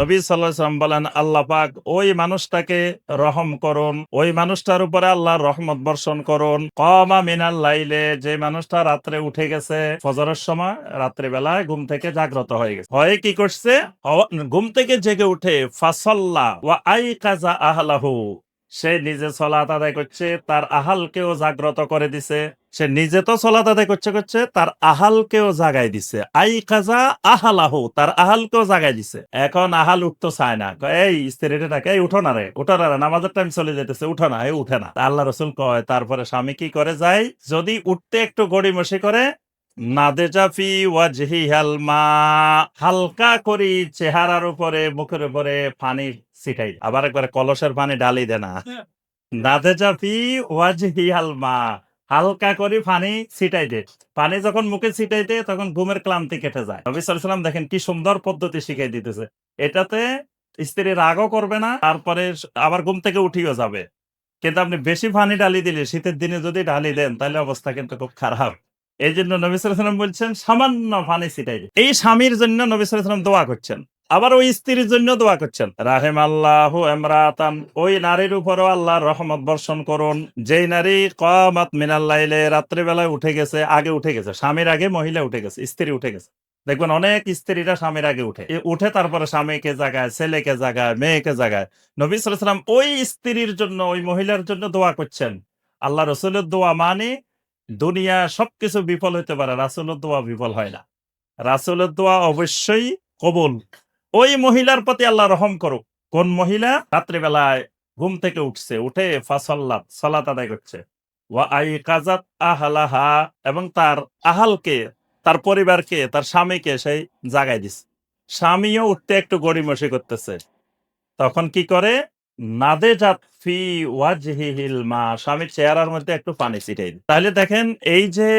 নবী সাল্লাল্লাহু আলাইহি ওয়াসাল্লাম বলেন, আল্লাহ পাক ওই মানুষটাকে রহম করুন, ওই মানুষটার উপরে আল্লাহর রহমত বর্ষণ করুন। কমা মিনাল লাইলে, যে মানুষটা রাত্রে উঠে গেছে ফজরের সময়, রাত্রে বেলায় ঘুম থেকে জাগ্রত হয়ে গেছে, হয়ে কি করছে, ঘুম থেকে জেগে উঠে ফাসাল্লা ওয়া আইকাজা আহলাহু, সে নিজে সলাত আদায় করছে, তার আহালকেও জাগ্রত করে দিছে। সে নিজে তো সলাত আদায় করছে করছে, তার আহালকেও জাগাই দিছে। আই কাজা আহালাহু, তার আহালকেও জাগাই দিছে। এখন আহাল উঠতে চায় না, কয়, এই স্ত্রীটা ডাকে, এই উঠো না রে, উঠো না রে, নামাজের টাইম চলে যেতেছে, উঠো না, এই উঠে না। আল্লাহ রসুল কয়, তারপরে স্বামী কি করে যায়, যদি উঠতে একটু গড়িমসি করে, নাদেজাফি ওয়াজহি হালমা, হালকা করি চেহারার উপরে, মুখের উপরে পানি ছিটাই, আবার একবারে কলসের পানি ডালি দে না, নাদেজাফি ওয়াজহি হালমা, হালকা করে পানি ছিটাই দে। পানি যখন মুখে ছিটাই দে, তখন ঘুমের ক্লান্তি কেটে যায়। নবী সাল্লাল্লাহু আলাইহি ওয়াসাল্লাম দেখেন কি সুন্দর পদ্ধতি শিখাই দিতেছে। এটাতে স্ত্রী রাগও করবে না, তারপরে আবার ঘুম থেকে উঠিও যাবে। কিন্তু আপনি বেশি পানি ডালি দিলে, শীতের দিনে যদি ডালি দেন, তাহলে অবস্থা কিন্তু খুব খারাপ। এই জন্য নবী সাল্লাল্লাহু আলাইহি ওয়াসাল্লাম বলছেন, সামান্য পানি ছিটাই দিন। এই স্বামীর জন্য নবী সাল্লাল্লাহু আলাইহি ওয়াসাল্লাম দোয়া করছেন, আবার ওই স্ত্রীর জন্য দোয়া করছেন, রাহেম আল্লাহু ইমরাতান, ওই নারীর উপরও আল্লাহর রহমত বর্ষণ করুন, যেই নারী কামাত মিনাল লাইলে, রাত্রে বেলায় উঠে গেছে, আগে উঠে গেছে, স্বামীর আগে মহিলা উঠে গেছে, স্ত্রী উঠে গেছে। দেখবেন অনেক স্ত্রীরা স্বামীর আগে উঠে, উঠে তারপরে স্বামীকে জাগায়, ছেলেকে জাগায়, মেয়েকে জাগায়। নবী সাল্লাল্লাহু আলাইহি ওয়াসাল্লাম ওই স্ত্রীর জন্য, ওই মহিলার জন্য দোয়া করছেন। আল্লাহ রসুলের দোয়া মানে দুনিয়া সবকিছু বিফল হইতে পারে, রাসূলের দোয়া বিফল হয় না। রাসূলের দোয়া অবশ্যই কবুল। ওই মহিলার প্রতি আল্লাহ রহম করুক। কোন মহিলা রাত্রিবেলায় ঘুম থেকে উঠছে, উঠে ফাসাল্লাত, সালাত আদায় করছে, ওয়া আইকাজাত আহলাহা, এবং তার আহালকে, তার পরিবারকে, তার স্বামীকে সেই জাগায় দিছে। স্বামীও উঠতে একটু গড়িমসি করতেছে, তখন কি করে, নাদেজাত ফি ওয়াজহিহিল মা, স্বামীর চেহারার মধ্যে একটু পানি ছিটাই দেয়। তাহলে দেখেন, এই যে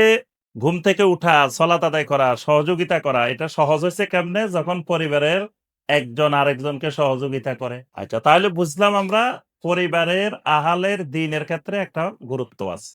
ঘুম থেকে উঠা, সালাত আদায় করা, সহযোগিতা করা, এটা সহজ হয়েছে কেমনে, যখন পরিবারের একজন আরেকজনকে সহযোগিতা করে। আচ্ছা, তাহলে বুঝলাম আমরা পরিবারের আহালের দিনের ক্ষেত্রে একটা গুরুত্ব আছে।